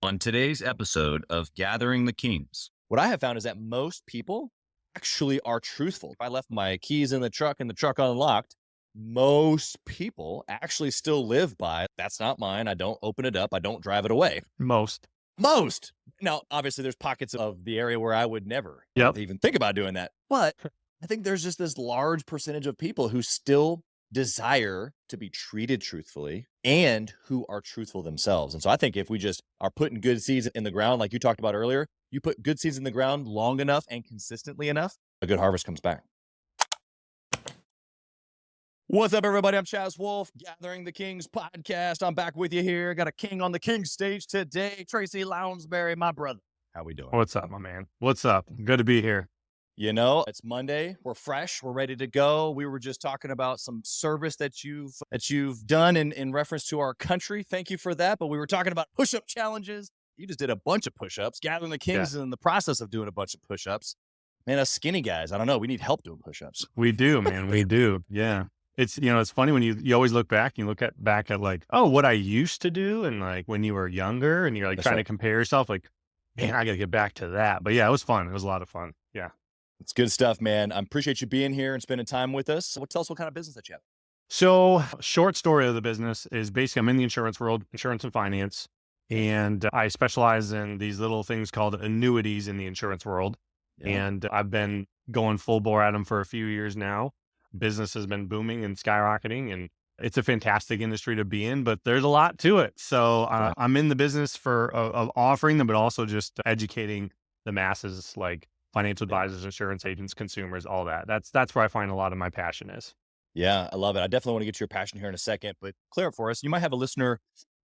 On today's episode of Gathering the Kings, what I have found is that most people actually are truthful. If I left my keys in the truck and the truck unlocked, most people actually still live by that's not mine. I don't open it up. I don't drive it away. Most. Most. Now, obviously, there's pockets of the area where I would never Yep. even think about doing that. But I think there's just this large percentage of people who still desire to be treated truthfully and who are truthful themselves. And so I think if we just are putting good seeds in the ground, like you talked about earlier, you put good seeds in the ground long enough and consistently enough, a good harvest comes back. What's up, everybody? I'm Chaz Wolf, Gathering the Kings podcast. I'm back with you here. Got a king on the king stage today, Tracy Lownsberry, my brother. How we doing? What's up, my man? What's up? Good to be here. You know, it's Monday. We're fresh. We're ready to go. We were just talking about some service that you've done in reference to our country. Thank you for that. But we were talking about push-up challenges. You just did a bunch of push-ups. Gathering the Kings is in the process of doing a bunch of push-ups. Man, us skinny guys, I don't know. We need help doing push-ups. We do, man. We do. Yeah. It's, it's funny when you always look back, you look back at like, oh, what I used to do. And like when you were younger and you're like trying to compare yourself, like, man, I got to get back to that. But yeah, it was fun. It was a lot of fun. Yeah. It's good stuff, man. I appreciate you being here and spending time with us. Tell us what kind of business that you have. So short story of the business is basically I'm in the insurance world, insurance and finance. And I specialize in these little things called annuities in the insurance world. Yeah. And I've been going full bore at them for a few years now. Business has been booming and skyrocketing, and it's a fantastic industry to be in, but there's a lot to it. So I'm in the business of offering them, but also just educating the masses, like financial advisors, insurance agents, consumers, all that. That's where I find a lot of my passion is. Yeah, I love it. I definitely want to get to your passion here in a second, but clear it for us. You might have a listener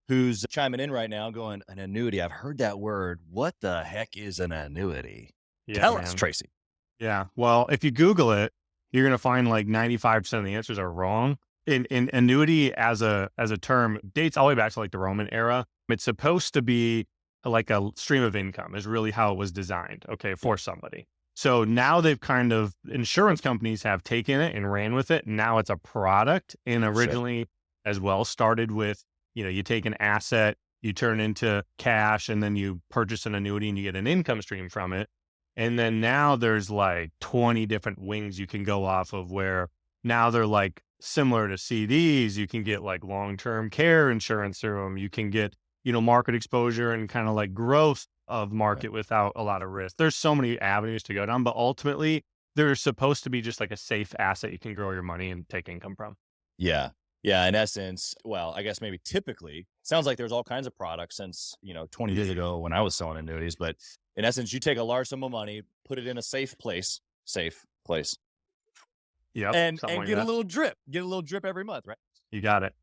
who's chiming in right now going, an annuity. I've heard that word. What the heck is an annuity? Yeah, Tell us, Tracy. Yeah. Well, if you Google it, you're going to find like 95% of the answers are wrong. In annuity as a term dates all the way back to like the Roman era. It's supposed to be like a stream of income is really how it was designed. Okay. For somebody. So now they've insurance companies have taken it and ran with it. And now it's a product, and originally as well started with, you take an asset, you turn it into cash, and then you purchase an annuity and you get an income stream from it. And then now there's like 20 different wings you can go off of, where now they're like similar to CDs. You can get like long-term care insurance through them. You can get, market exposure and kind of like growth of market without a lot of risk. There's so many avenues to go down, but ultimately they're supposed to be just like a safe asset you can grow your money and take income from. Yeah. Yeah. In essence, well, I guess maybe typically sounds like there's all kinds of products since, 20 years ago when I was selling annuities, but in essence, you take a large sum of money, put it in a safe place. Yeah. And get a little drip every month, right? You got it.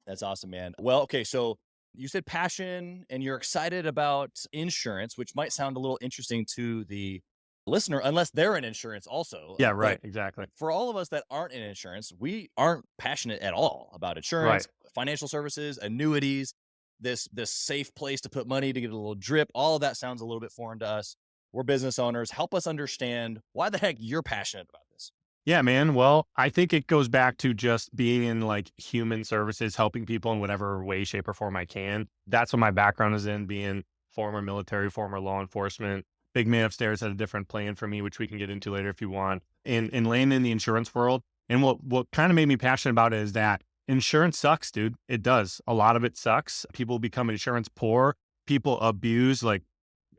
That's awesome, man. Well, okay. So you said passion and you're excited about insurance, which might sound a little interesting to the listener, unless they're in insurance also. Yeah, right. Exactly. For all of us that aren't in insurance, we aren't passionate at all about insurance, financial services, annuities, this safe place to put money to get a little drip. All of that sounds a little bit foreign to us. We're business owners. Help us understand why the heck you're passionate about this. Yeah, man. Well, I think it goes back to just being in like human services, helping people in whatever way, shape, or form I can. That's what my background is in, being former military, former law enforcement. Big man upstairs had a different plan for me, which we can get into later if you want. And laying in the insurance world. And what kind of made me passionate about it is that insurance sucks, dude. It does. A lot of it sucks. People become insurance poor. People abuse, like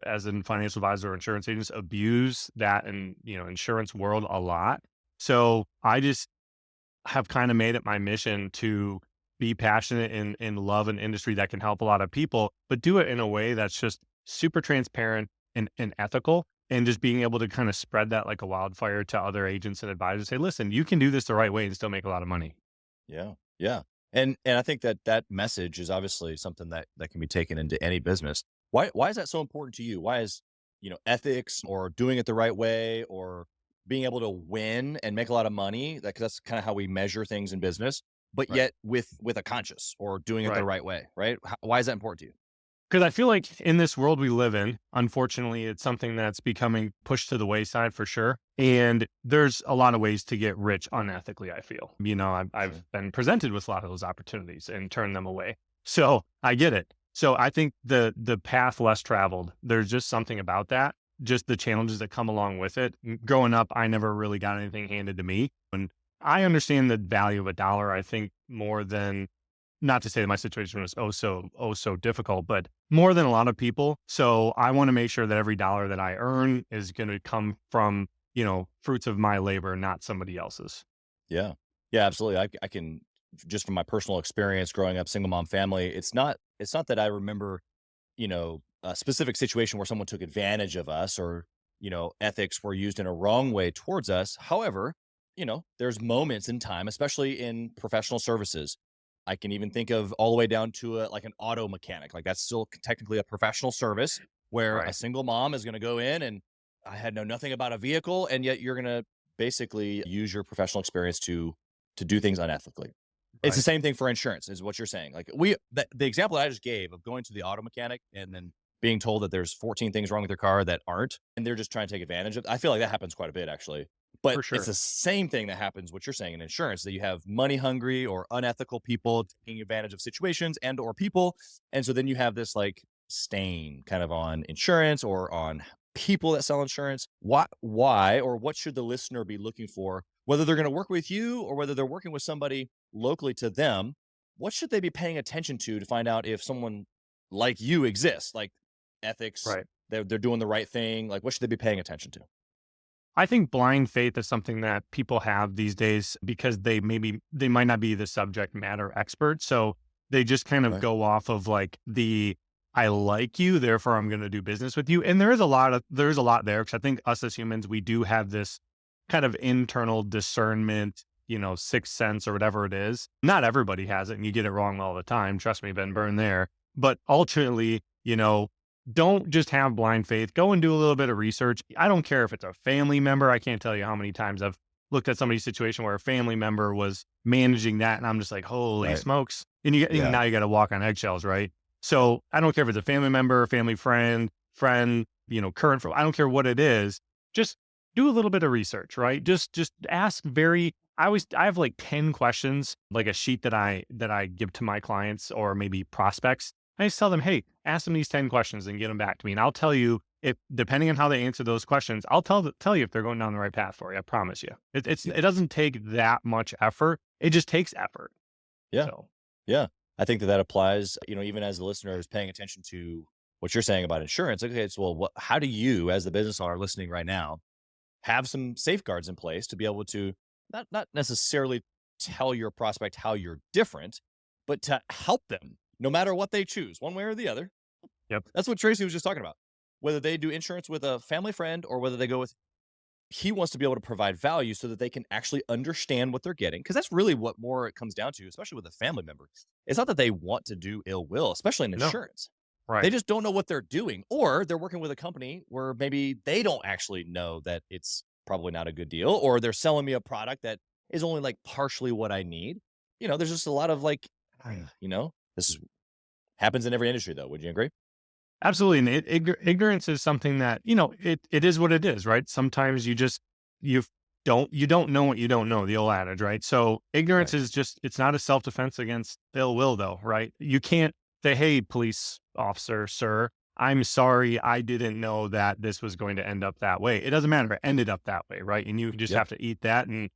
as in financial advisor or insurance agents, abuse that in, insurance world a lot. So I just have kind of made it my mission to be passionate and love an industry that can help a lot of people, but do it in a way that's just super transparent and ethical, and just being able to kind of spread that like a wildfire to other agents and advisors. Say, listen, you can do this the right way and still make a lot of money. Yeah. Yeah. And I think that message is obviously something that can be taken into any business. Why is that so important to you? Why is, ethics or doing it the right way or being able to win and make a lot of money? That's kind of how we measure things in business, but yet with a conscience or doing it the right way, right? Why is that important to you? Because I feel like in this world we live in, unfortunately, it's something that's becoming pushed to the wayside for sure. And there's a lot of ways to get rich unethically, I feel. I've been presented with a lot of those opportunities and turned them away. So I get it. So I think the path less traveled, there's just something about that, just the challenges that come along with it. Growing up, I never really got anything handed to me. And I understand the value of a dollar, I think, more than, not to say that my situation was oh so difficult, but more than a lot of people. So I want to make sure that every dollar that I earn is going to come from, fruits of my labor, not somebody else's. Yeah. Yeah, absolutely. I can just from my personal experience growing up single mom family, it's not that I remember, a specific situation where someone took advantage of us or, ethics were used in a wrong way towards us. However, there's moments in time, especially in professional services. I can even think of all the way down to like an auto mechanic. Like that's still technically a professional service where a Right. single mom is going to go in and I had know nothing about a vehicle, and yet you're going to basically use your professional experience to do things unethically. It's the Right. same thing for insurance, is what you're saying. Like the example that I just gave of going to the auto mechanic and then being told that there's 14 things wrong with your car that aren't, and they're just trying to take advantage of. I feel like that happens quite a bit actually. But For it's sure. the same thing that happens, what you're saying in insurance, that you have money hungry or unethical people taking advantage of situations and or people. And so then you have this like stain kind of on insurance or on people that sell insurance. Why or what should the listener be looking for, whether they're going to work with you or whether they're working with somebody locally to them? What should they be paying attention to find out if someone like you exists, like ethics, Right. they're doing the right thing? Like, what should they be paying attention to? I think blind faith is something that people have these days because they might not be the subject matter expert. So they just kind of Right. go off of like I like you, therefore I'm going to do business with you. And there's a lot there because I think us as humans, we do have this kind of internal discernment, sixth sense or whatever it is. Not everybody has it and you get it wrong all the time. Trust me, been burned there. But ultimately, don't just have blind faith. Go and do a little bit of research. I don't care if it's a family member. I can't tell you how many times I've looked at somebody's situation where a family member was managing that, and I'm just like, holy Right. smokes! And Yeah. now you got to walk on eggshells, right? Yep. So I don't care if it's a family member, family friend, current. I don't care what it is. Just do a little bit of research, right? Just ask very. I have like 10 questions, like a sheet that I give to my clients or maybe prospects. I just tell them, hey, ask them these 10 questions and get them back to me. And I'll tell you if, depending on how they answer those questions, I'll tell you if they're going down the right path for you. I promise you. Yeah. It doesn't take that much effort. It just takes effort. Yeah. So Yeah. I think that applies, even as the listener is paying attention to what you're saying about insurance. Okay, it's well, how do you, as the business owner listening right now, have some safeguards in place to be able to not necessarily tell your prospect how you're different, but to help them no matter what they choose, one way or the other. yep. That's what Tracy was just talking about. Whether they do insurance with a family friend or whether they go with, he wants to be able to provide value so that they can actually understand what they're getting. Cause that's really what more it comes down to, especially with a family member. It's not that they want to do ill will, especially in No. insurance. They Right. just don't know what they're doing, or they're working with a company where maybe they don't actually know that it's probably not a good deal, or they're selling me a product that is only like partially what I need. There's just a lot of like, this is happens in every industry though. Would you agree? Absolutely. And ignorance is something that, it is what it is, right? Sometimes you you don't know what you don't know, the old adage, right? So ignorance Right. is just, it's not a self defense against ill will though, right? You can't say, hey, police officer, sir, I'm sorry. I didn't know that this was going to end up that way. It doesn't matter. It ended up that way, right? And you just Yep. have to eat that and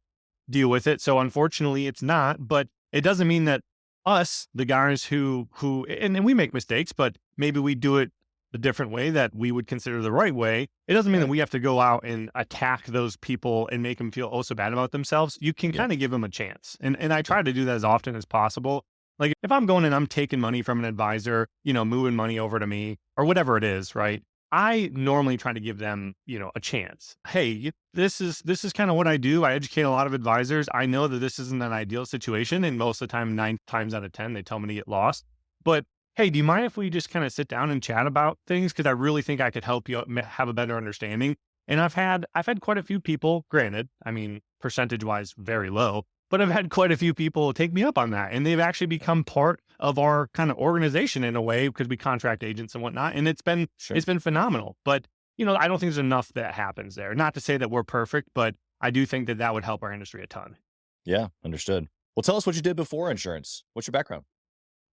deal with it. So unfortunately, it's not, but it doesn't mean that us, the guys and we make mistakes, but maybe we do it a different way that we would consider the right way. It doesn't mean that Right. we have to go out and attack those people and make them feel oh so bad about themselves. You can Yep. kind of give them a chance. And I Yep. try to do that as often as possible. Like if I'm going and I'm taking money from an advisor, moving money over to me or whatever it is, right? I normally try to give them, a chance. Hey, this is kind of what I do. I educate a lot of advisors. I know that this isn't an ideal situation, and most of the time, 9 times out of 10, they tell me to get lost. But hey, do you mind if we just kind of sit down and chat about things? Because I really think I could help you have a better understanding. And I've had quite a few people. Granted, I mean, percentage wise, very low, but I've had quite a few people take me up on that, and they've actually become part of our kind of organization in a way because we contract agents and whatnot. And it's been Sure. it's been phenomenal. But, I don't think there's enough that happens there. Not to say that we're perfect, but I do think that that would help our industry a ton. Yeah. Understood. Well, tell us what you did before insurance. What's your background?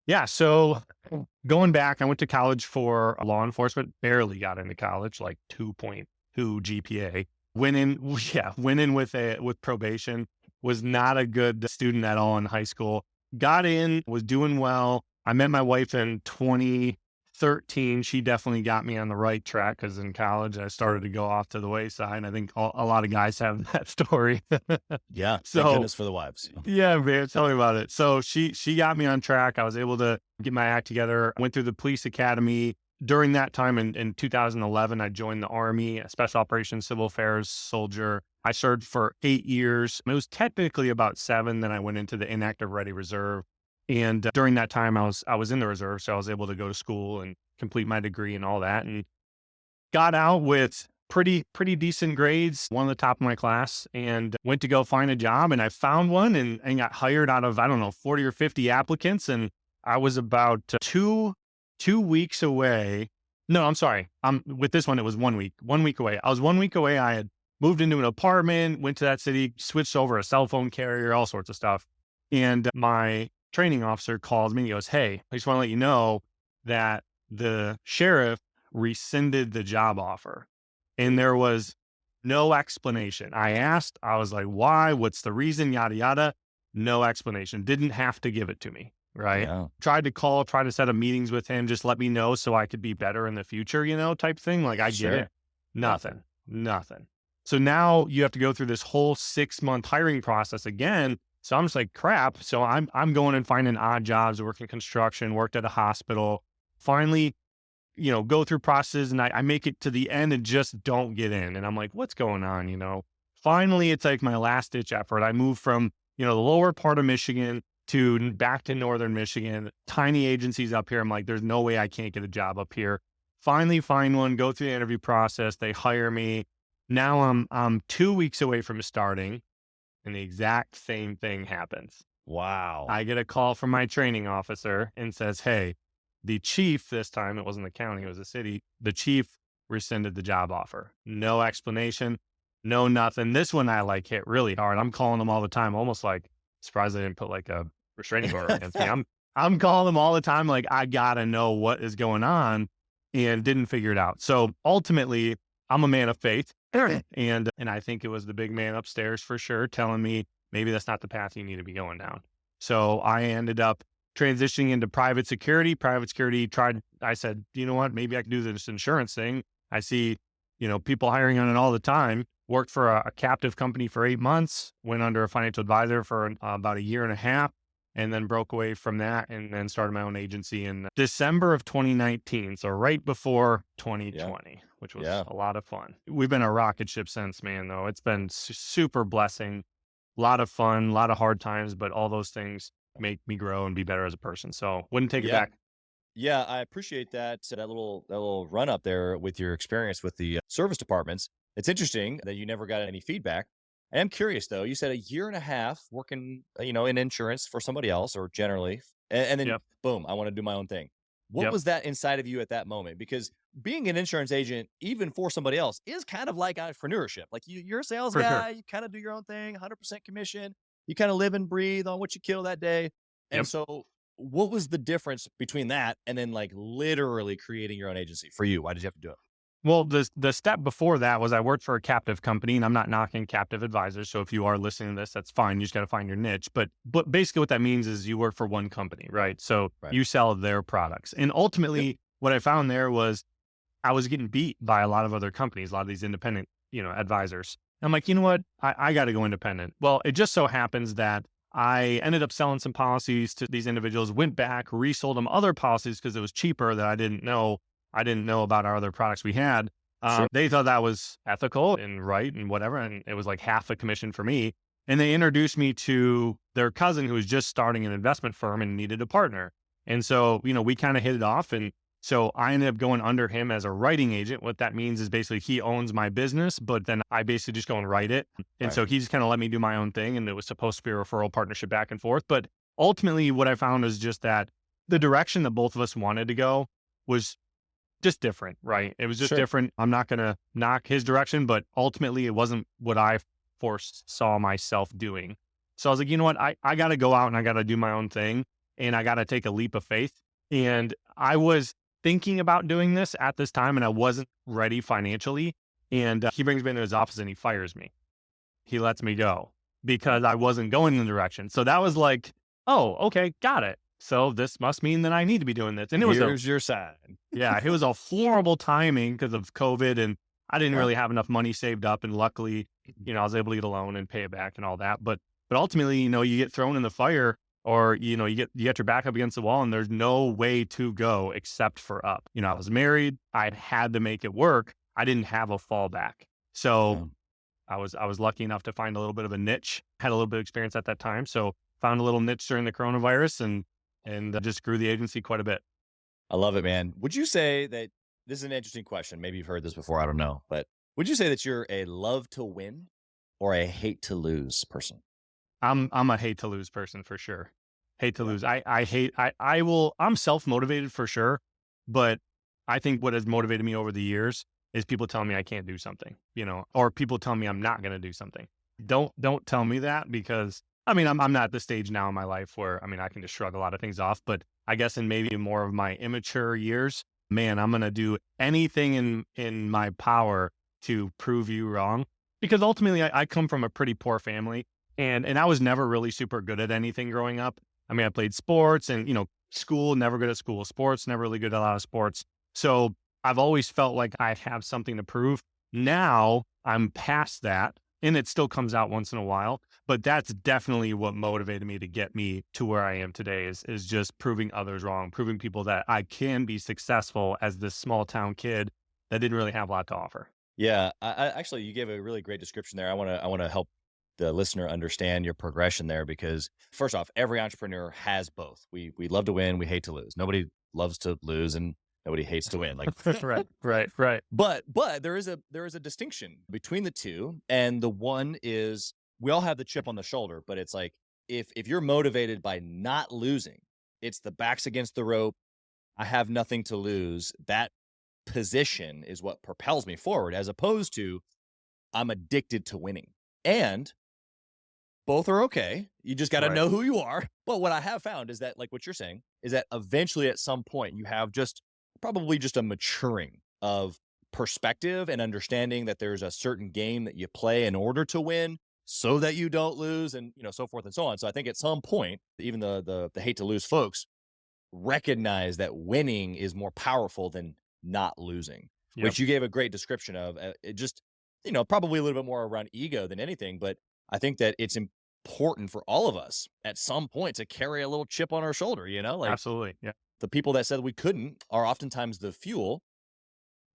Yeah. So going back, I went to college for law enforcement, barely got into college, like 2.2 GPA. Went in, yeah, went in with probation, was not a good student at all in high school. Got in, was doing well. I met my wife in 2013. She definitely got me on the right track because in college I started to go off to the wayside. I think a lot of guys have that story. Yeah, thank So goodness for the wives. yeah, man, tell me about it. So she got me on track. I was able to get my act together. Went through the police academy. During that time in 2011, I joined the Army, a special operations civil affairs soldier. I served for 8 years. It was technically about 7. Then I went into the inactive ready reserve. And during that time, I was in the reserve, so I was able to go to school and complete my degree and all that. And got out with pretty decent grades, one of the top of my class, and went to go find a job. And I found one and got hired out of, I don't know, 40 or 50 applicants. And I was about 2 weeks away. No, I'm sorry. With this one, it was 1 week away. I was 1 week away. I had moved into an apartment, went to that city, switched over a cell phone carrier, all sorts of stuff. And my training officer calls me. He goes, "Hey, I just want to let you know that the sheriff rescinded the job offer." And there was no explanation. I asked, I was like, why? What's the reason? Yada, yada. No explanation. Didn't have to give it to me. Right. Yeah, Tried to call, try to set up meetings with him. Just let me know so I could be better in the future, type thing. Like, I get it. sure. Yeah. Nothing. So now you have to go through this whole 6-month hiring process again. So I'm just like, crap. So I'm going and finding odd jobs, working construction, worked at a hospital. Finally, go through processes and I make it to the end and just don't get in. And I'm like, what's going on? Finally, it's like my last ditch effort. I moved from, the lower part of Michigan to back to Northern Michigan, tiny agencies up here. I'm like, there's no way I can't get a job up here. Finally find one, go through the interview process. They hire me. Now I'm 2 weeks away from starting and the exact same thing happens. Wow. I get a call from my training officer and says, "Hey, the chief," this time it wasn't the county, it was the city, "the chief rescinded the job offer." No explanation, no nothing. This one I hit really hard. I'm calling them all the time, almost like surprised they didn't put like a restraining order against me. I'm calling them all the time, like, I gotta know what is going on, and didn't figure it out. So ultimately, I'm a man of faith. And I think it was the big man upstairs for sure telling me maybe that's not the path you need to be going down. So I ended up transitioning into private security. I said, you know what, maybe I can do this insurance thing. I see, people hiring on it all the time. Worked for a captive company for 8 months, went under a financial advisor for about a year and a half, and then broke away from that and then started my own agency in December of 2019. So right before Yeah. 2020, which was Yeah. a lot of fun. We've been a rocket ship since, man, though. It's been super blessing, a lot of fun, a lot of hard times, but all those things make me grow and be better as a person. So wouldn't take it Yeah. back. Yeah, I appreciate that little run up there with your experience with the service departments. It's interesting that you never got any feedback. I am curious though. You said a year and a half working, in insurance for somebody else or generally, and then Yep. boom, I want to do my own thing. What Yep. was that inside of you at that moment? Because being an insurance agent, even for somebody else, is kind of like entrepreneurship. Like you're a sales For sure. guy, you kind of do your own thing, 100% commission. You kind of live and breathe on what you kill that day. And Yep. so what was the difference between that and then like literally creating your own agency for you? Why did you have to do it? Well, the step before that was I worked for a captive company, and I'm not knocking captive advisors. So if you are listening to this, that's fine. You just got to find your niche. But basically, what that means is you work for one company, right? So Right. you sell their products, and Yep. ultimately, what I found there was I was getting beat by a lot of other companies, a lot of these independent, advisors. I'm like, you know what? I got to go independent. Well, it just so happens that I ended up selling some policies to these individuals, went back, resold them other policies because it was cheaper that I didn't know. I didn't know about our other products we had. Sure. They thought that was ethical and right and whatever. And it was like half a commission for me. And they introduced me to their cousin who was just starting an investment firm and needed a partner. And so, we kind of hit it off. And so I ended up going under him as a writing agent. What that means is basically he owns my business, but then I basically just go and write it. And Right. so he just kind of let me do my own thing. And it was supposed to be a referral partnership back and forth. But ultimately, what I found is just that the direction that both of us wanted to go was just different, right? It was just Sure. different. I'm not going to knock his direction, but ultimately it wasn't what I foresaw myself doing. So I was like, you know what? I got to go out and I got to do my own thing. and I got to take a leap of faith. And I was thinking about doing this at this time, and I wasn't ready financially. And he brings me into his office and he fires me. He lets me go because I wasn't going in the direction. So that was like, oh, okay, got it. So this must mean that I need to be doing this. And it was a Here's your sign. yeah, it was a horrible timing because of COVID, and I didn't Yeah. really have enough money saved up, and luckily, I was able to get a loan and pay it back and all that. But ultimately, you get thrown in the fire, or you get your back up against the wall, and there's no way to go except for up. I was married, I'd had to make it work. I didn't have a fallback, so Yeah. I was lucky enough to find a little bit of a niche. Had a little bit of experience at that time, so found a little niche during the coronavirus, and just grew the agency quite a bit. I love it, man. Would you say that this is an interesting question? Maybe you've heard this before. I don't know. But would you say that you're a love to win or a hate to lose person? I'm a hate to lose person for sure. Hate to Yeah. lose. I hate I will I'm self-motivated for sure, but I think what has motivated me over the years is people telling me I can't do something, or people telling me I'm not going to do something. Don't tell me that, because I'm not at the stage now in my life where I can just shrug a lot of things off, but I guess in maybe more of my immature years, man, I'm going to do anything in my power to prove you wrong, because ultimately I come from a pretty poor family. And I was never really super good at anything growing up. I played sports and, school, never good at school. Sports, never really good at a lot of sports. So I've always felt like I have something to prove. Now I'm past that, and it still comes out once in a while. But that's definitely what motivated me to get me to where I am today is just proving others wrong, proving people that I can be successful as this small town kid that didn't really have a lot to offer. Yeah. I actually, you gave a really great description there. I want to help the listener understand your progression there because first off, every entrepreneur has both. We love to win, we hate to lose. Nobody loves to lose and nobody hates to win. Like Right, right, right. but there is a distinction between the two, and the one is we all have the chip on the shoulder, but it's like if you're motivated by not losing, it's the backs against the rope. I have nothing to lose. That position is what propels me forward, as opposed to I'm addicted to winning. And both are okay. You just got to Right. know who you are. But what I have found is that, like what you're saying, is that eventually at some point you have just probably just a maturing of perspective and understanding that there's a certain game that you play in order to win so that you don't lose and so forth and so on. So I think at some point, even the hate to lose folks recognize that winning is more powerful than not losing, Yep. which you gave a great description of. It just, probably a little bit more around ego than anything, but I think that it's important for all of us at some point to carry a little chip on our shoulder, like Absolutely. Yeah. the people that said we couldn't are oftentimes the fuel.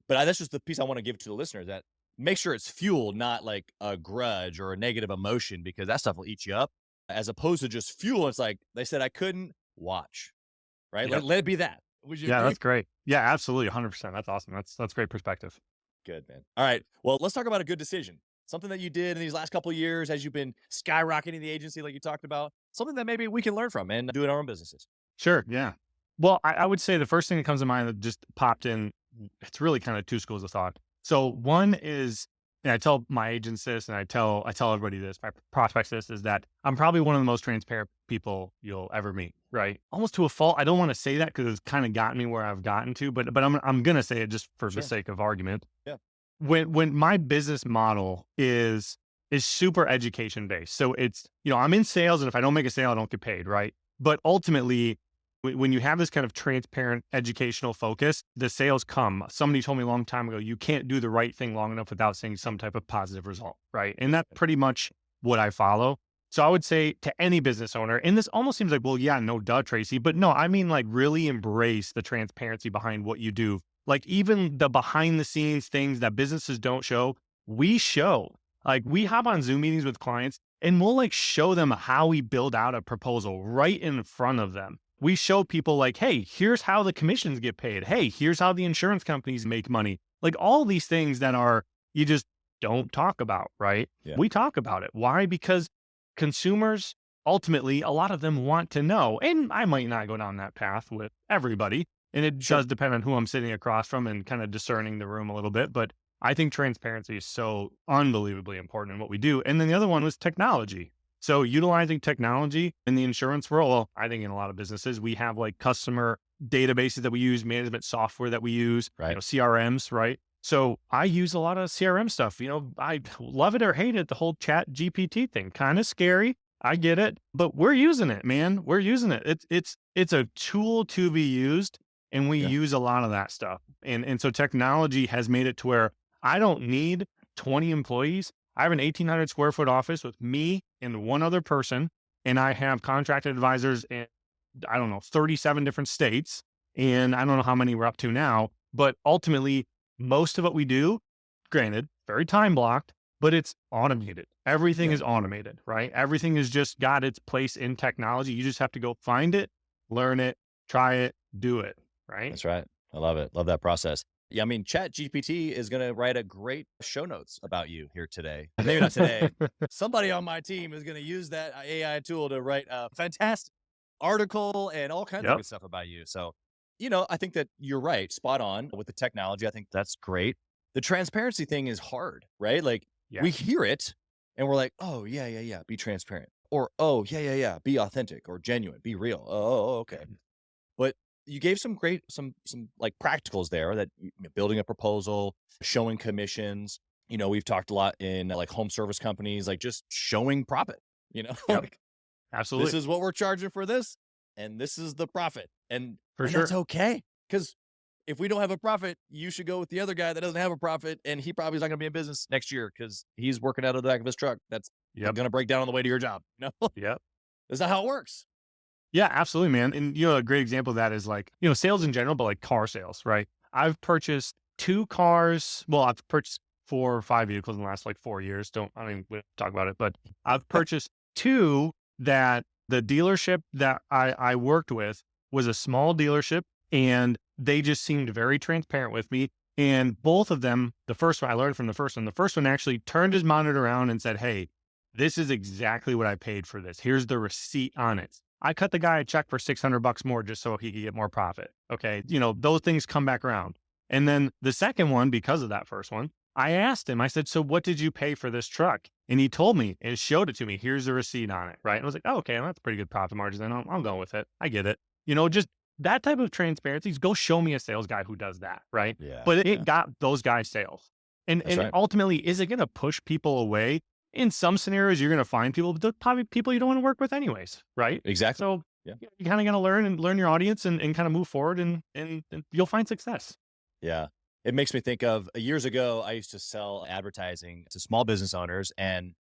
But that's just the piece I want to give to the listeners, that make sure it's fuel, not like a grudge or a negative emotion, because that stuff will eat you up as opposed to just fuel. It's like they said I couldn't watch, right? Yep. Let it be that. Would you Yeah, agree? that's great. Yeah, absolutely. 100%. That's awesome. That's great perspective. Good, man. All right. Well, let's talk about a good decision. Something that you did in these last couple of years as you've been skyrocketing the agency, like you talked about, something that maybe we can learn from and do in our own businesses. Sure. Yeah. Well, I would say the first thing that comes to mind that just popped in, it's really kind of two schools of thought. So one is, and I tell my agents this, and I tell everybody this, my prospects this, is that I'm probably one of the most transparent people you'll ever meet. Right. Almost to a fault. I don't want to say that because it's kind of gotten me where I've gotten to, but I'm gonna say it just for the Sure. sake of argument. Yeah. When my business model is super education based. So it's, I'm in sales, and if I don't make a sale, I don't get paid, right? But ultimately, when you have this kind of transparent educational focus, the sales come. Somebody told me a long time ago, you can't do the right thing long enough without seeing some type of positive result, right? And that's pretty much what I follow. So I would say to any business owner, and this almost seems like, well, yeah, no, duh, Tracy, but no, I mean, like, really embrace the transparency behind what you do. Like, even the behind the scenes things that businesses don't show, we show. Like, we hop on Zoom meetings with clients, and we'll like show them how we build out a proposal right in front of them. We show people like, hey, here's how the commissions get paid. Hey, here's how the insurance companies make money. Like, all these things that are, you just don't talk about, right? Yeah. We talk about it. Why? Because consumers, ultimately, a lot of them want to know. And I might not go down that path with everybody. And it Sure. does depend on who I'm sitting across from and kind of discerning the room a little bit. But I think transparency is so unbelievably important in what we do. And then the other one was technology. So utilizing technology in the insurance world, well, I think in a lot of businesses, we have like customer databases that we use, management software that we use, Right. CRMs, right? So I use a lot of CRM stuff. I love it or hate it. The whole chat GPT thing, kind of scary. I get it, but we're using it, man. We're using it. It's a tool to be used, and we Yeah. use a lot of that stuff. And so technology has made it to where I don't need 20 employees. I have an 1,800 square foot office with me and one other person, and I have contracted advisors in, I don't know, 37 different states. And I don't know how many we're up to now, but ultimately, most of what we do, granted, very time blocked, but it's automated. Everything Yeah. is automated, right? Everything has just got its place in technology. You just have to go find it, learn it, try it, do it, right? That's right. I love it. Love that process. Yeah, I mean, Chat GPT is going to write a great show notes about you here today. Maybe not today. Somebody on my team is going to use that AI tool to write a fantastic article and all kinds of Yep. good stuff about you. So, I think that you're right, spot on with the technology. I think that's great. The transparency thing is hard, right? Like we Yes. hear it and we're like, oh, yeah, yeah, yeah, be transparent. Or, oh, yeah, yeah, yeah, be authentic or genuine, be real. Oh, okay. But you gave some great some like practicals there that building a proposal, showing commissions. We've talked a lot in like home service companies, like just showing profit, Yep. like this Absolutely. is what we're charging for this, and this is the profit. And For and that's sure. okay. Because if we don't have a profit, you should go with the other guy that doesn't have a profit, and he probably is not gonna be in business next year because he's working out of the back of his truck. That's Yep. gonna break down on the way to your job. Yep. That's not how it works. Yeah, absolutely, man. And a great example of that is like, sales in general, but like car sales, right? I've purchased 2 cars. Well, I've purchased 4 or 5 vehicles in the last like 4 years. I don't even talk about it, but I've purchased two that the dealership that I worked with was a small dealership, and they just seemed very transparent with me. And both of them, the first one, I learned from the first one actually turned his monitor around and said, "Hey, this is exactly what I paid for this. Here's the receipt on it." I cut the guy a check for $600 more just so he could get more profit. Okay. Those things come back around. And then the second one, because of that first one, I asked him, I said, "So what did you pay for this truck?" And he told me and showed it to me. Here's the receipt on it. Right. And I was like, oh, okay, well, that's pretty good profit margin. Then I'll go with it. I get it. Just that type of transparency. Go show me a sales guy who does that. Right. Yeah, But it yeah, got those guys sales. And, that's and right. ultimately, is it going to push people away? In some scenarios, you're going to find people, but they're probably people you don't want to work with anyways, right? Exactly. So Yeah. you kind of got to learn your audience and kind of move forward and you'll find success. Yeah. It makes me think of years ago, I used to sell advertising to small business owners. And,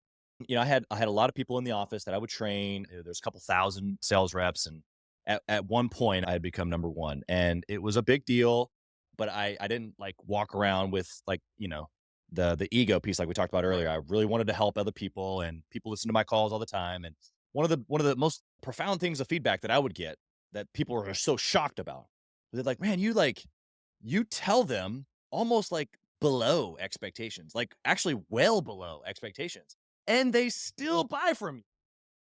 I had a lot of people in the office that I would train. There's a couple thousand sales reps. And at one point, I had become number one. And it was a big deal. But I didn't like walk around with like, the ego piece like we talked about Right. earlier. I really wanted to help other people, and people listen to my calls all the time. And one of the most profound things of feedback that I would get that people are so shocked about, they're like, man, you tell them almost like below expectations, like actually well below expectations, and they still buy from you.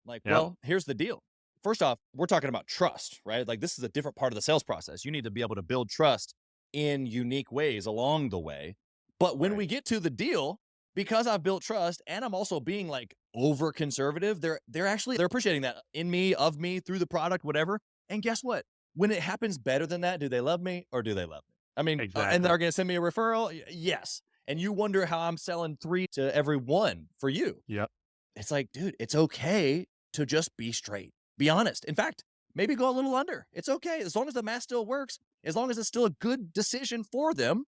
Like, Yep. well, here's the deal. First off, we're talking about trust, right? Like, this is a different part of the sales process. You need to be able to build trust in unique ways along the way. But when Right. we get to the deal, because I've built trust and I'm also being like over conservative, they're appreciating that in me, of me, through the product, whatever. And guess what? When it happens better than that, do they love me or do they love me? I mean, and Exactly. they're going to send me a referral. Yes. And you wonder how I'm selling three to every one for you. Yep. It's like, dude, it's okay to just be straight, be honest. In fact, maybe go a little under. It's okay as long as the math still works, as long as it's still a good decision for them.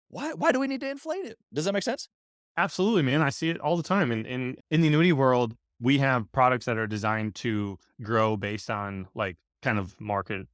Why do we need to inflate it? Does that make sense? Absolutely, man. I see it all the time. And in the annuity world, we have products that are designed to grow based on like kind of market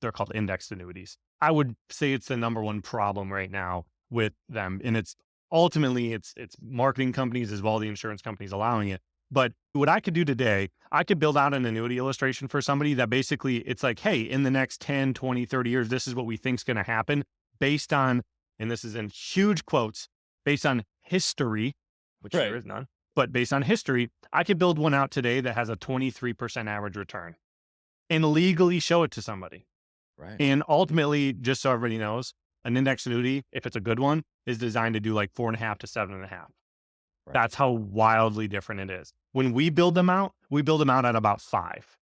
they're called indexed annuities. I would say it's the number one problem right now with them. And it's ultimately it's marketing companies as well, the insurance companies allowing it. But what I could do today, I could build out an annuity illustration for somebody that basically it's like, hey, in the next 10, 20, 30 years, this is what we think is going to happen based on, and this is in huge quotes, based on history, which there Right. is none, but based on history, I could build one out today that has a 23% average return and legally show it to somebody. Right. And ultimately, just so everybody knows, an index annuity, if it's a good one, is designed to do like 4.5 to 7.5. Right. That's how wildly different it is. When we build them out at about 5.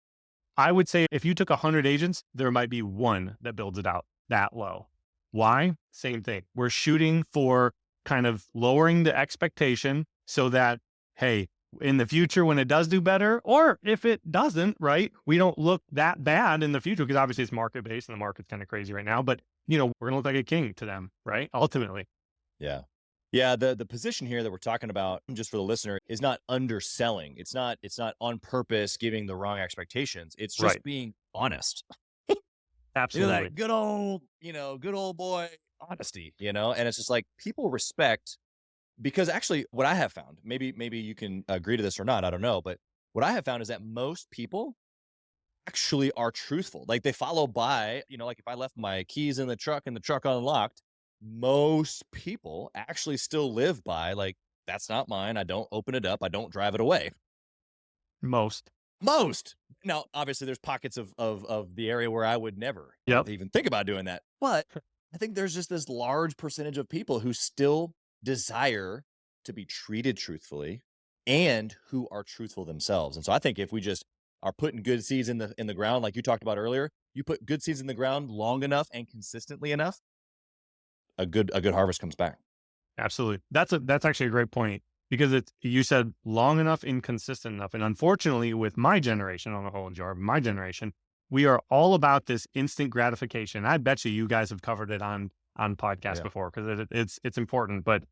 I would say if you took 100 agents, there might be one that builds it out that low. Why? Same thing. We're shooting for kind of lowering the expectation so that, hey, in the future, when it does do better, or if it doesn't, right, we don't look that bad in the future because obviously it's market based and the market's kind of crazy right now. But, we're going to look like a king to them, right? Ultimately. Yeah. Yeah, the position here that we're talking about, just for the listener, is not underselling. It's not on purpose giving the wrong expectations. It's Right. just being honest. Absolutely. Like good old boy honesty, and it's just like people respect because actually what I have found, maybe you can agree to this or not, I don't know, but what I have found is that most people actually are truthful. Like they follow by, like if I left my keys in the truck and the truck unlocked, most people actually still live by like that's not mine. I don't open it up. I don't drive it away. Most. Most. Now, obviously there's pockets of the area where I would never Yep. even think about doing that. But I think there's just this large percentage of people who still desire to be treated truthfully and who are truthful themselves. And so I think if we just are putting good seeds in the ground, like you talked about earlier, you put good seeds in the ground long enough and consistently enough, a good harvest comes back. Absolutely. That's actually a great point because you said long enough and consistent enough. And unfortunately, with my generation, on the whole jar, my generation, we are all about this instant gratification. I bet you guys have covered it on podcasts Yeah. before because it's important. But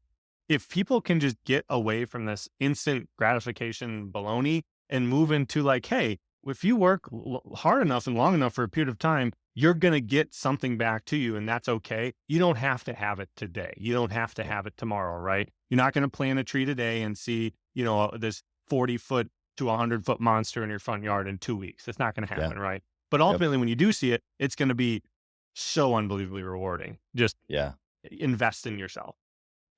if people can just get away from this instant gratification baloney and move into like, hey, if you work hard enough and long enough for a period of time, you're going to get something back to you and that's okay. You don't have to have it today. You don't have to Yeah. have it tomorrow, right? You're not going to plant a tree today and see, this 40-foot to 100-foot monster in your front yard in 2 weeks. It's not going to Yeah. happen, right? But Yep. ultimately, when you do see it, it's going to be so unbelievably rewarding. Just Yeah. invest in yourself.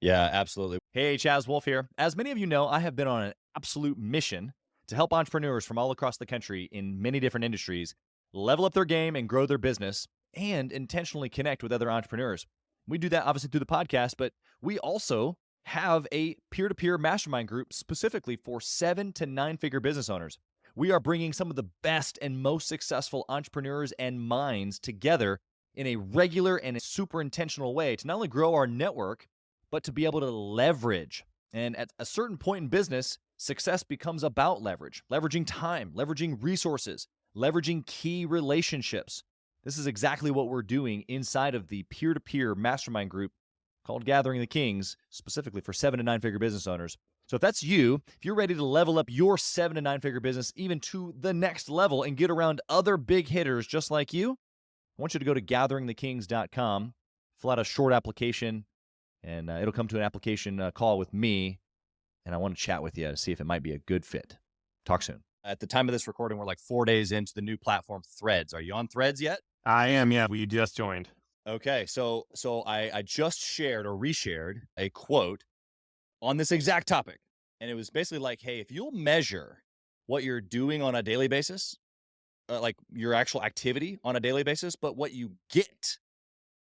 Yeah, absolutely. Hey, Chaz Wolf here. As many of you know, I have been on an absolute mission to help entrepreneurs from all across the country in many different industries level up their game and grow their business and intentionally connect with other entrepreneurs. We do that obviously through the podcast, but we also have a peer to peer mastermind group specifically for 7 to 9 figure business owners. We are bringing some of the best and most successful entrepreneurs and minds together in a regular and super intentional way to not only grow our network, but to be able to leverage. And at a certain point in business, success becomes about leverage, leveraging time, leveraging resources, leveraging key relationships. This is exactly what we're doing inside of the peer to peer mastermind group called Gathering the Kings, specifically for 7 to 9 figure business owners. So if that's you, if you're ready to level up your 7 to 9 figure business even to the next level and get around other big hitters just like you, I want you to go to gatheringthekings.com, fill out a short application, and it'll come to an application call with me, and I want to chat with you to see if it might be a good fit. Talk soon. At the time of this recording, we're like 4 days into the new platform Threads. Are you on Threads yet? I am. Yeah. We just joined. Okay, so I just shared or reshared a quote on this exact topic, and it was basically like, hey, if you'll measure what you're doing on a daily basis, like your actual activity on a daily basis, but what you get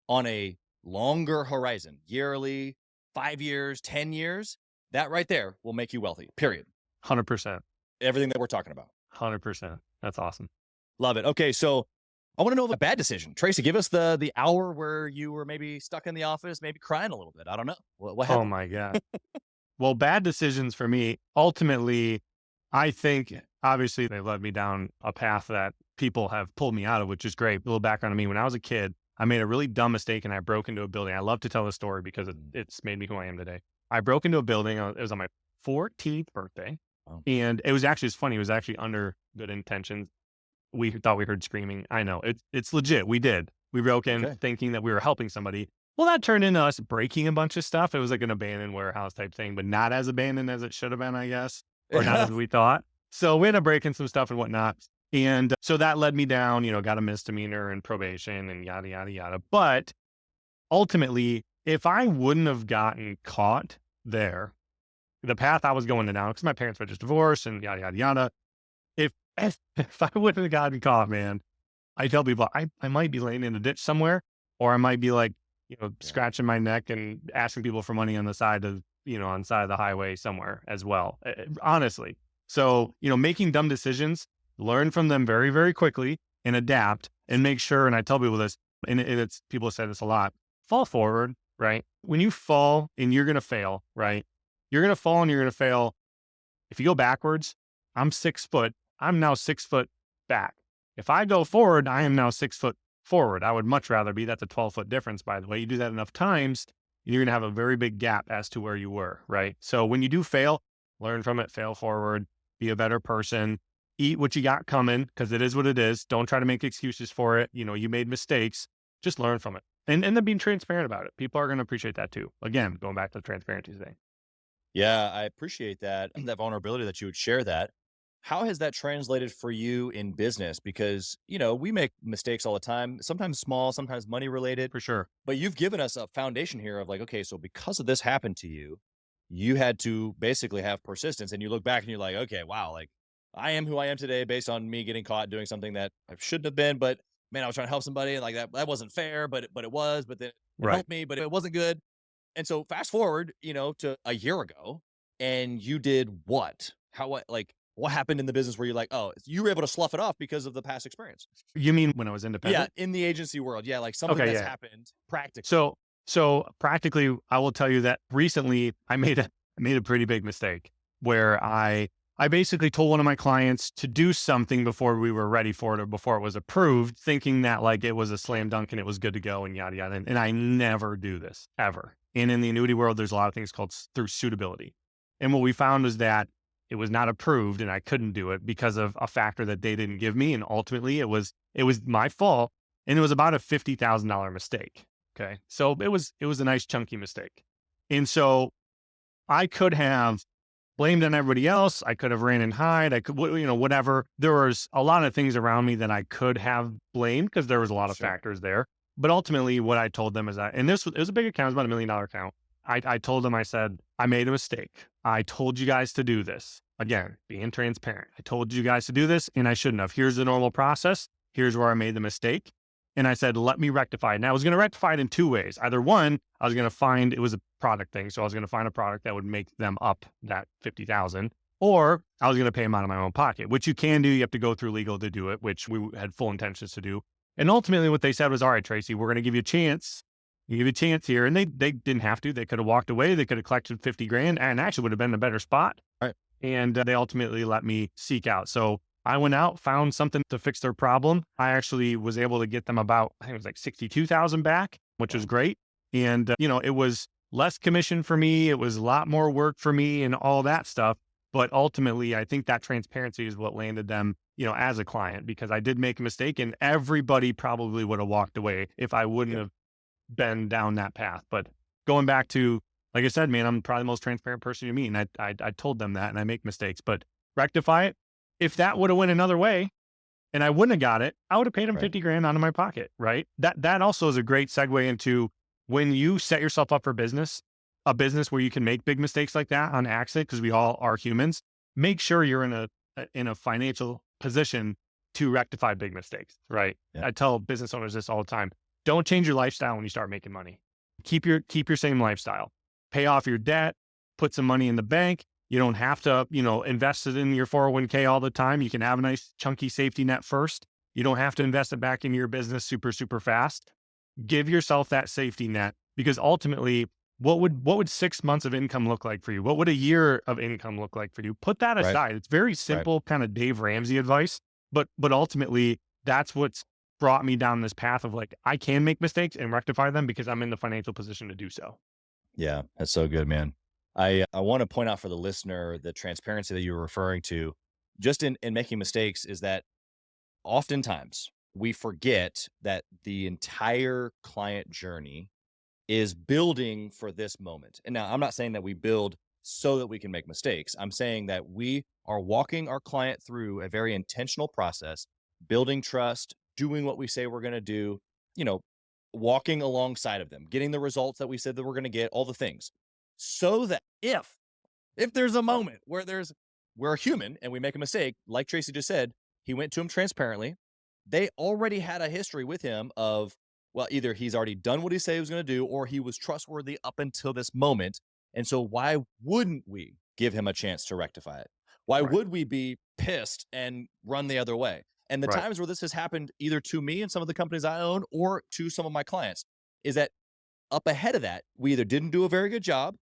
on a longer horizon, yearly, 5 years, 10 years, that right there will make you wealthy, period. 100%. Everything that we're talking about. 100%. That's awesome. Love it. Okay, so I want to know of a bad decision. Tracy, give us the hour where you were maybe stuck in the office, maybe crying a little bit. I don't know. What Oh happened? my God. Well, bad decisions for me, ultimately, I think obviously they led me down a path that people have pulled me out of, which is great. A little background on me. When I was a kid, I made a really dumb mistake and I broke into a building. I love to tell the story because it's made me who I am today. I broke into a building. It was on my 14th birthday. Oh, And it's funny. It was actually under good intentions. We thought we heard screaming. I know it's legit. We did. We broke in okay. thinking that we were helping somebody. Well, that turned into us breaking a bunch of stuff. It was like an abandoned warehouse type thing, but not as abandoned as it should have been, I guess, or not as we thought. So we ended up breaking some stuff and whatnot. And so that led me down, got a misdemeanor and probation and yada, yada, yada. But ultimately, if I wouldn't have gotten caught there, the path I was going down, because my parents were just divorced and yada, yada, yada. If, if I wouldn't have gotten caught, man, I tell people I might be laying in a ditch somewhere, or I might be like, Yeah. scratching my neck and asking people for money on the side of on the side of the highway somewhere as well, honestly. So, making dumb decisions, learn from them very, very quickly and adapt and make sure. And I tell people this, and it's people say this a lot, fall forward, right? When you fall and you're going to fail, right? You're going to fall and you're going to fail. If you go backwards, I'm 6 foot. I'm now 6 foot back. If I go forward, I am now 6 foot forward. I would much rather be. That's a 12-foot difference, by the way. You do that enough times, you're going to have a very big gap as to where you were, right? So when you do fail, learn from it, fail forward, be a better person, eat what you got coming because it is what it is. Don't try to make excuses for it. You made mistakes. Just learn from it. And then being transparent about it. People are going to appreciate that too. Again, going back to the transparency thing. Yeah, I appreciate that that vulnerability that you would share that. How has that translated for you in business? Because, we make mistakes all the time, sometimes small, sometimes money related, For sure. but you've given us a foundation here of like, okay, so because of this happened to you, you had to basically have persistence and you look back and you're like, okay, wow, like I am who I am today based on me getting caught doing something that I shouldn't have been, but man, I was trying to help somebody and like that wasn't fair, but it was, but then it Right. helped me, but it wasn't good. And so fast forward, to a year ago, and you did what? What happened in the business where you're like, oh, you were able to slough it off because of the past experience? You mean when I was Yeah, independent? in the agency world. Yeah, like something Okay. that's Yeah. happened practically. So practically, I will tell you that recently I made a pretty big mistake where I basically told one of my clients to do something before we were ready for it or before it was approved, thinking that like it was a slam dunk and it was good to go and yada yada. And I never do this ever. And in the annuity world, there's a lot of things called through suitability. And what we found was that it was not approved and I couldn't do it because of a factor that they didn't give me. And ultimately it was my fault. And it was about a $50,000 mistake. Okay. So it was a nice chunky mistake. And so I could have blamed on everybody else. I could have ran and hide. I could, whatever. There was a lot of things around me that I could have blamed because there was a lot of Sure. factors there. But ultimately what I told them is that, and it was a big account, it was about $1 million account. I told them, I said, I made a mistake. I told you guys to do this. Again, being transparent. I told you guys to do this and I shouldn't have. Here's the normal process. Here's where I made the mistake. And I said, let me rectify it. Now I was going to rectify it in two ways. Either one, I was going to find, it was a product thing. So I was going to find a product that would make them up that 50,000, or I was going to pay them out of my own pocket, which you can do. You have to go through legal to do it, which we had full intentions to do. And ultimately what they said was, all right, Tracy, we're going to give you a chance. You give you a chance here. And they didn't have to. They could have walked away. They could have collected 50 grand and actually would have been in a better spot. Right. And they ultimately let me seek out. So I went out, found something to fix their problem. I actually was able to get them about, I think it was like 62,000 back, which was Wow. great. And, it was less commission for me. It was a lot more work for me and all that stuff. But ultimately, I think that transparency is what landed them, as a client, because I did make a mistake and everybody probably would have walked away if I wouldn't Yep. have been down that path. But going back to, like I said, man, I'm probably the most transparent person you meet. And I told them that and I make mistakes, but rectify it. If that would have went another way and I wouldn't have got it, I would have paid them Right. 50 grand out of my pocket. Right. That also is a great segue into when you set yourself up for business, a business where you can make big mistakes like that on accident, because we all are humans. Make sure you're in a financial position to rectify big mistakes. Right. Yeah. I tell business owners this all the time. Don't change your lifestyle when you start making money. Keep your same lifestyle. Pay off your debt, put some money in the bank. You don't have to, invest it in your 401k all the time. You can have a nice chunky safety net first. You don't have to invest it back into your business super, super fast. Give yourself that safety net, because ultimately, what would 6 months of income look like for you? What would a year of income look like for you? Put that Right. aside. It's very Right. simple, kind of Dave Ramsey advice, but ultimately that's what's brought me down this path of like, I can make mistakes and rectify them because I'm in the financial position to do so. Yeah, that's so good, man. I want to point out for the listener the transparency that you were referring to, just in making mistakes, is that oftentimes we forget that the entire client journey is building for this moment. And now I'm not saying that we build so that we can make mistakes. I'm saying that we are walking our client through a very intentional process, building trust, doing what we say we're going to do, you know, walking alongside of them, getting the results that we said that we're going to get, all the things. So that if there's a moment where we're human and we make a mistake, like Tracy just said, he went to him transparently. They already had a history with him of, well, either he's already done what he said he was going to do, or he was trustworthy up until this moment. And so why wouldn't we give him a chance to rectify it? Why Right. would we be pissed and run the other way? And the Right. times where this has happened either to me and some of the companies I own or to some of my clients is that up ahead of that, we either didn't do a very good job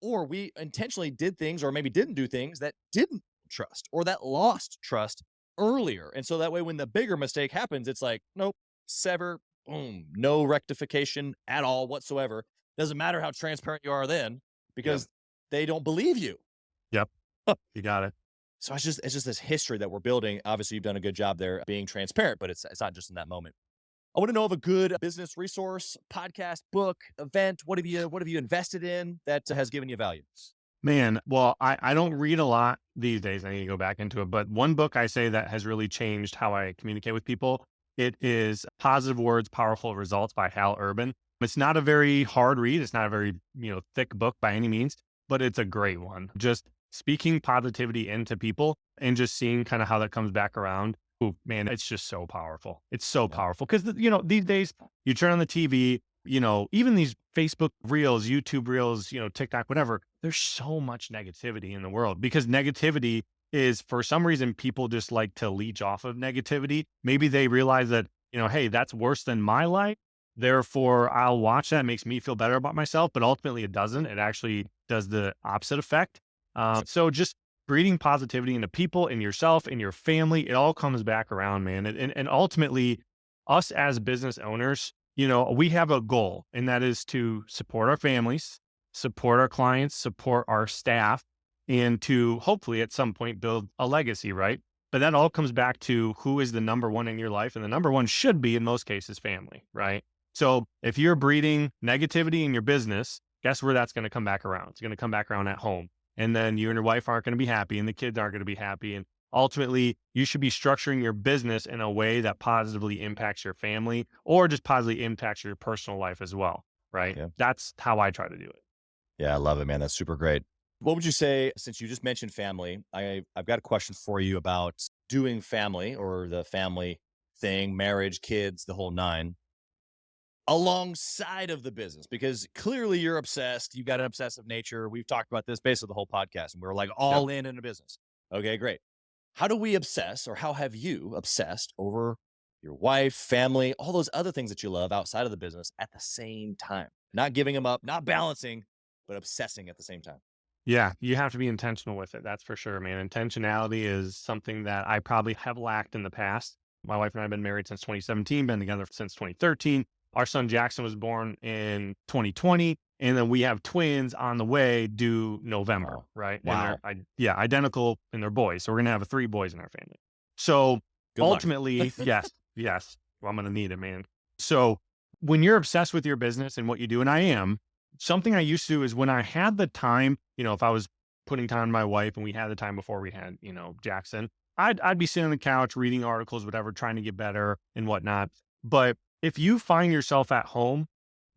or we intentionally did things or maybe didn't do things that didn't trust or that lost trust earlier. And so that way, when the bigger mistake happens, it's like, nope, sever, boom, no rectification at all whatsoever. Doesn't matter how transparent you are then Yep. because they don't believe you. Yep. You got it. So it's just this history that we're building. Obviously, you've done a good job there being transparent, but it's not just in that moment. I want to know of a good business resource, podcast, book, event. What have you invested in that has given you value? Man, well, I don't read a lot these days. I need to go back into it. But one book I say that has really changed how I communicate with people, it is Positive Words, Powerful Results by Hal Urban. It's not a very hard read. It's not a very, thick book by any means, but it's a great one. Just speaking positivity into people and just seeing kind of how that comes back around. Ooh, man, it's just so powerful. It's so Yeah. powerful because, these days you turn on the TV, even these Facebook reels, YouTube reels, TikTok, whatever, there's so much negativity in the world because negativity is for some reason people just like to leech off of negativity. Maybe they realize that, hey, that's worse than my life. Therefore, I'll watch that. It makes me feel better about myself, but ultimately it doesn't. It actually does the opposite effect. So just breeding positivity into people, in yourself, in your family, it all comes back around, man. And ultimately, us as business owners, we have a goal, and that is to support our families, support our clients, support our staff, and to hopefully at some point build a legacy, right? But that all comes back to who is the number one in your life. And the number one should be, in most cases, family, right? So if you're breeding negativity in your business, guess where that's going to come back around? It's going to come back around at home. And then you and your wife aren't going to be happy, and the kids aren't going to be happy. And ultimately, you should be structuring your business in a way that positively impacts your family or just positively impacts your personal life as well, right? Yeah. That's how I try to do it. Yeah, I love it, man. That's super great. What would you say, since you just mentioned family, I've got a question for you about doing family or the family thing, marriage, kids, the whole nine, alongside of the business, because clearly you're obsessed. You've got an obsessive nature. We've talked about this basically the whole podcast, and we're like Yep. all in a business. Okay, great. How do we obsess, or how have you obsessed over your wife, family, all those other things that you love outside of the business at the same time? Not giving them up, not balancing, but obsessing at the same time. Yeah, you have to be intentional with it. That's for sure, man. Intentionality is something that I probably have lacked in the past. My wife and I have been married since 2017, been together since 2013. Our son Jackson was born in 2020, and then we have twins on the way due November, Oh, right? And wow. yeah, identical, and they're boys. So we're gonna have three boys in our family. So Good luck. ultimately, yes, yes, well, I'm gonna need it, man. So when you're obsessed with your business and what you do, and I am, something I used to do is when I had the time, if I was putting time on my wife and we had the time before we had, Jackson, I'd be sitting on the couch reading articles, whatever, trying to get better and whatnot. But if you find yourself at home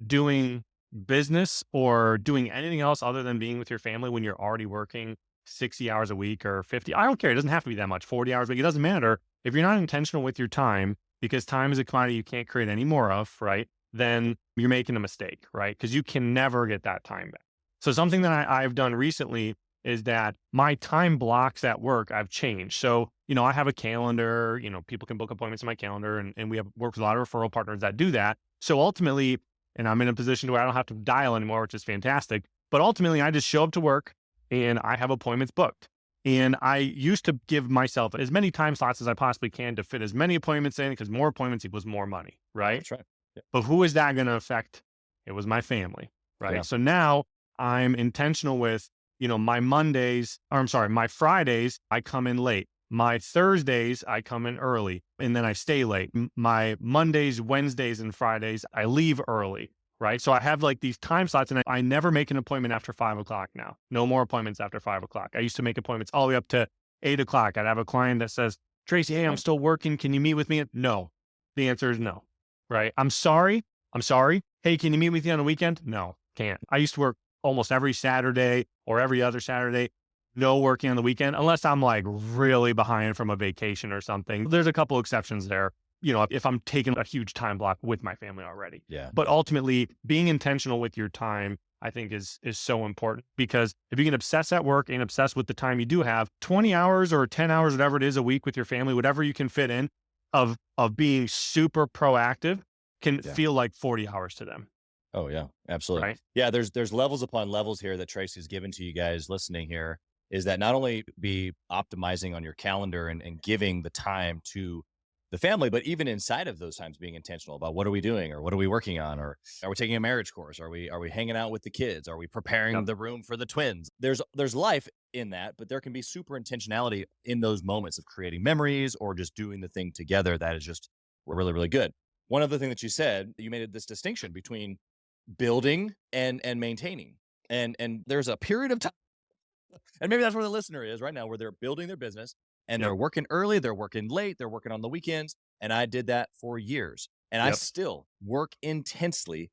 doing business or doing anything else other than being with your family when you're already working 60 hours a week or 50, I don't care. It doesn't have to be that much, 40 hours a week. It doesn't matter. If you're not intentional with your time, because time is a commodity you can't create any more of, right? Then you're making a mistake, right? Because you can never get that time back. So something that I've done recently is that my time blocks at work I've changed. So, I have a calendar, people can book appointments in my calendar, and we have worked with a lot of referral partners that do that. So ultimately, and I'm in a position where I don't have to dial anymore, which is fantastic. But ultimately, I just show up to work and I have appointments booked. And I used to give myself as many time slots as I possibly can to fit as many appointments in because more appointments equals more money, right? That's right. Yeah. But who is that going to affect? It was my family, Yeah. right? So now I'm intentional with, my Mondays, or I'm sorry, my Fridays, I come in late. My Thursdays, I come in early and then I stay late. My Mondays, Wednesdays, and Fridays, I leave early, right? So I have like these time slots and I never make an appointment after 5 o'clock now. No more appointments after 5 o'clock. I used to make appointments all the way up to 8 o'clock. I'd have a client that says, Tracy, hey, I'm Right. still working. Can you meet with me? No. The answer is no, right? I'm sorry. I'm sorry. Hey, can you meet with me on the weekend? No, can't. I used to work almost every Saturday or every other Saturday. No working on the weekend unless I'm like really behind from a vacation or something. There's a couple exceptions there, if I'm taking a huge time block with my family already. Yeah. But ultimately, being intentional with your time I think is so important, because if you can obsess at work and obsess with the time you do have, 20 hours or 10 hours, whatever it is a week with your family, whatever you can fit in of being super proactive can Yeah. feel like 40 hours to them, Oh yeah, absolutely. right? Yeah, there's levels upon levels here that Tracy's given to you guys listening here, is that not only be optimizing on your calendar and giving the time to the family, but even inside of those times being intentional about what are we doing or what are we working on, or are we taking a marriage course? Are we hanging out with the kids? Are we preparing Yep. the room for the twins? There's life in that, but there can be super intentionality in those moments of creating memories or just doing the thing together that is just really, really good. One other thing that you said, you made this distinction between building and maintaining. And there's a period of time, and maybe that's where the listener is right now, where they're building their business and they're Yep. working early, they're working late, they're working on the weekends. And I did that for years. And I Yep. still work intensely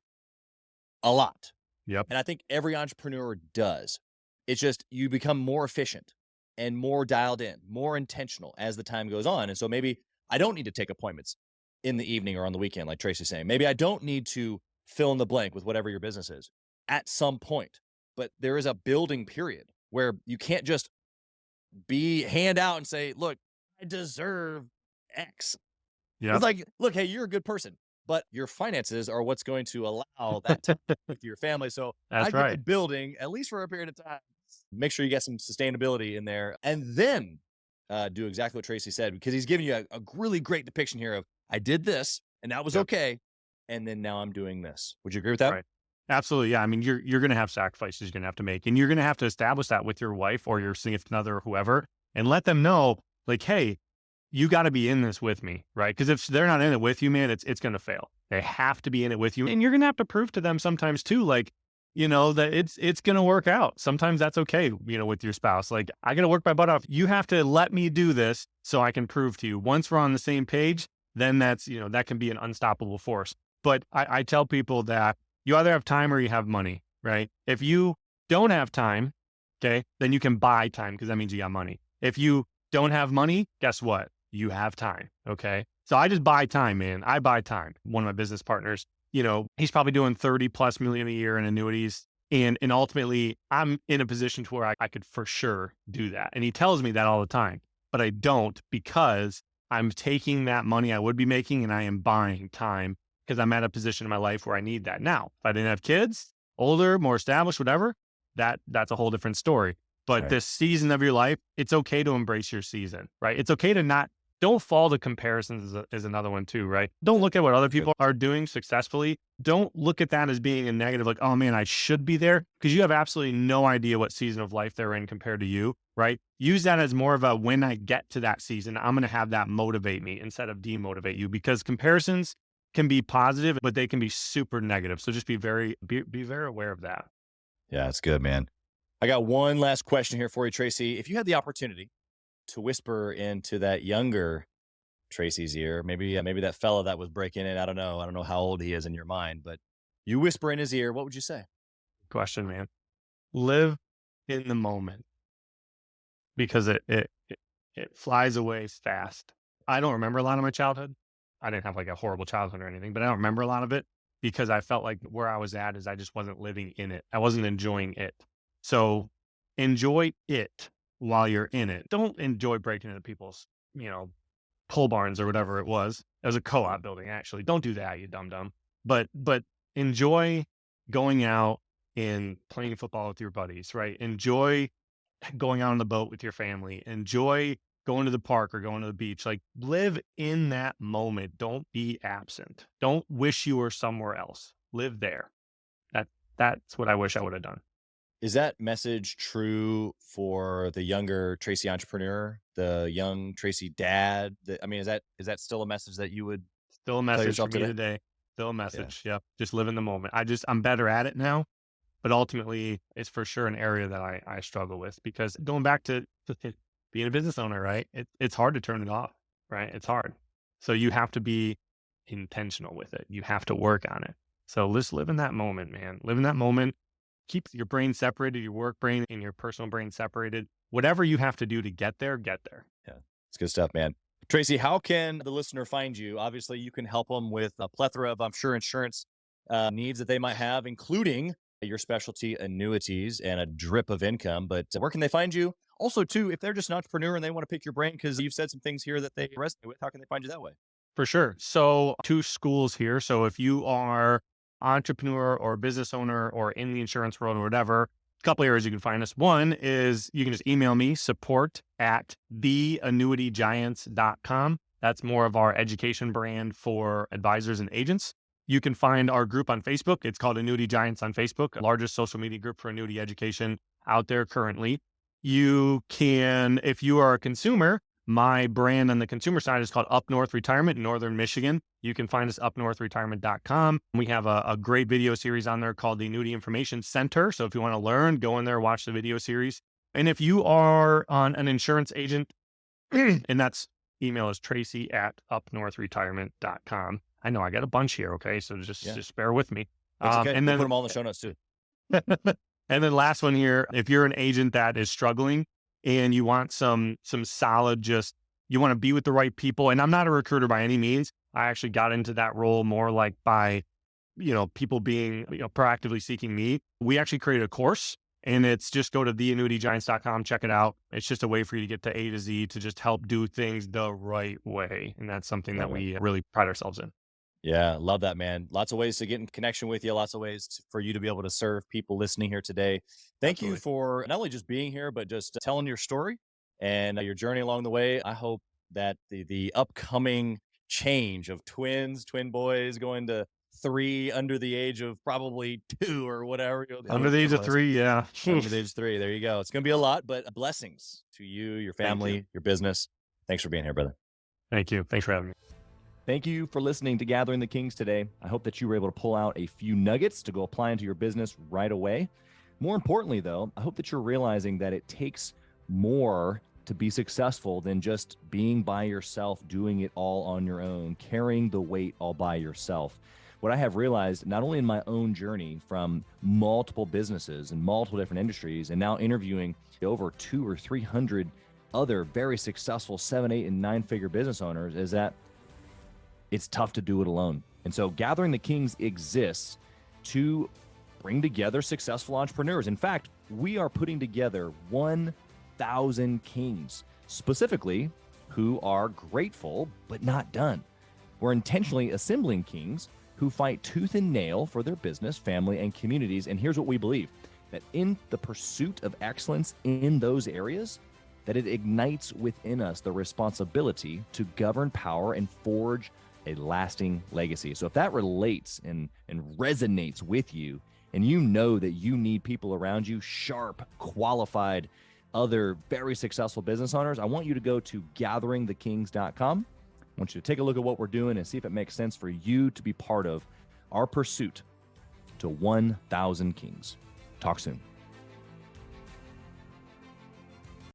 a lot. Yep. And I think every entrepreneur does. It's just you become more efficient and more dialed in, more intentional as the time goes on. And so maybe I don't need to take appointments in the evening or on the weekend, like Tracy's saying. Maybe I don't need to fill in the blank with whatever your business is at some point. But there is a building period where you can't just be hand out and say, look, I deserve X. It's Yep. like, look, hey, you're a good person, but your finances are what's going to allow that time with your family. So I That's get the right. building, at least for a period of time. Make sure you get some sustainability in there, and then do exactly what Tracy said, because he's giving you a really great depiction here of I did this and that was Yep. okay. And then now I'm doing this. Would you agree with that? Right. Absolutely. Yeah. I mean, you're going to have sacrifices you're going to have to make, and you're going to have to establish that with your wife or your significant other or whoever, and let them know, like, hey, you got to be in this with me, right? Because if they're not in it with you, man, it's going to fail. They have to be in it with you, and you're going to have to prove to them sometimes too, like, that it's going to work out. Sometimes that's okay, with your spouse. Like, I got to work my butt off. You have to let me do this so I can prove to you. Once we're on the same page, then that can be an unstoppable force. But I tell people that you either have time or you have money, right? If you don't have time, okay, then you can buy time, because that means you got money. If you don't have money, guess what? You have time. Okay. So I just buy time, man. I buy time. One of my business partners, he's probably doing 30 plus million a year in annuities. And ultimately I'm in a position to where I could for sure do that. And he tells me that all the time, but I don't, because I'm taking that money I would be making and I am buying time, because I'm at a position in my life where I need that. Now, if I didn't have kids, older, more established, whatever, that's a whole different story. But Right. this season of your life, it's okay to embrace your season, right? It's okay to not, don't fall to comparisons is another one too, right? Don't look at what other That's good. people are doing successfully. Don't look at that as being a negative, like, oh man, I should be there, because you have absolutely no idea what season of life they're in compared to you, right? Use that as more of a, when I get to that season, I'm going to have that motivate me instead of demotivate you, because comparisons can be positive, but they can be super negative. So just be very aware of that. Yeah, that's good, man. I got one last question here for you, Tracy. If you had the opportunity to whisper into that younger Tracy's ear, maybe that fella that was breaking in, I don't know how old he is in your mind, but you whisper in his ear, what would you say? Question, man. Live in the moment, because it flies away fast. I don't remember a lot of my childhood. I didn't have like a horrible childhood or anything, but I don't remember a lot of it, because I felt like where I was at is I just wasn't living in it. I wasn't enjoying it. So enjoy it while you're in it. Don't enjoy breaking into people's, you know, pole barns or whatever it was. It was a Yeah. co-op building, actually. Don't do that, you dumb dumb. But enjoy going out and playing football with your buddies, right? Enjoy going out on the boat with your family. Enjoy going to the park or going to the beach. Like, live in that moment. Don't be absent. Don't wish you were somewhere else. Live there. That that's what I wish I would have done. Is that message true for the younger Tracy entrepreneur, the young Tracy dad? Is that still a message that you would Still a tell message for yourself me today? today. Still a Yeah. message. Yep. Just live in the moment. I'm better at it now, but ultimately it's for sure an area that I struggle with, because going back to being a business owner, right? It's hard to turn it off, right? It's hard. So you have to be intentional with it. You have to work on it. So let's live in that moment, man. Live in that moment. Keep your brain separated, your work brain and your personal brain separated. Whatever you have to do to get there, get there. Yeah. It's good stuff, man. Tracy, how can the listener find you? Obviously, you can help them with a plethora of, I'm sure, insurance needs that they might have, including your specialty, annuities, and a drip of income. But where can they find you? Also, too, if they're just an entrepreneur and they want to pick your brain because you've said some things here that they resonate with, how can they find you that way? For sure. So two schools here. So if you are entrepreneur or business owner or in the insurance world or whatever, a couple areas you can find us. One is you can just email me, support@theannuitygiants.com. That's more of our education brand for advisors and agents. You can find our group on Facebook. It's called Annuity Giants on Facebook, largest social media group for annuity education out there currently. You can, if you are a consumer, my brand on the consumer side is called Up North Retirement in Northern Michigan. You can find us upnorthretirement.com. We have a great video series on there called the Annuity Information Center. So if you want to learn, go in there, watch the video series. And if you are on an insurance agent, and that's email is tracy@upnorthretirement.com. I know I got a bunch here. Okay. So just bear with me. It's okay. And We'll then put them all in the show notes too. and then last one here, if you're an agent that is struggling and you want some solid, just you want to be with the right people. And I'm not a recruiter by any means. I actually got into that role more like by, people being, proactively seeking me. We actually created a course, and it's just go to theannuitygiants.com, check it out. It's just a way for you to get to A to Z to just help do things the right way. And that's something that we really pride ourselves in. Yeah, love that, man. Lots of ways to get in connection with you, lots of ways for you to be able to serve people listening here today. Thank you Absolutely. for not only just being here, but just telling your story and your journey along the way. I hope that the upcoming change of twin boys going to 3 under the age of probably 2 or whatever. Under the age of 3, yeah. Under the age of 3. There you go. It's going to be a lot, but blessings to you, your Thank family, you. your business. Thanks for being here, brother. Thank you. Thanks for having me. Thank you for listening to Gathering the Kings today. I hope that you were able to pull out a few nuggets to go apply into your business right away. More importantly, though, I hope that you're realizing that it takes more to be successful than just being by yourself, doing it all on your own, carrying the weight all by yourself. What I have realized, not only in my own journey from multiple businesses and multiple different industries, and now interviewing over 200 or 300 other very successful 7, 8, and 9-figure business owners, is that it's tough to do it alone. And so Gathering the Kings exists to bring together successful entrepreneurs. In fact, we are putting together 1,000 kings, specifically who are grateful but not done. We're intentionally assembling kings who fight tooth and nail for their business, family, and communities. And here's what we believe, that in the pursuit of excellence in those areas, that it ignites within us the responsibility to govern power and forge a lasting legacy. So if that relates and resonates with you, and you know that you need people around you, sharp, qualified, other very successful business owners, I want you to go to gatheringthekings.com. I want you to take a look at what we're doing and see if it makes sense for you to be part of our pursuit to 1,000 kings. Talk soon.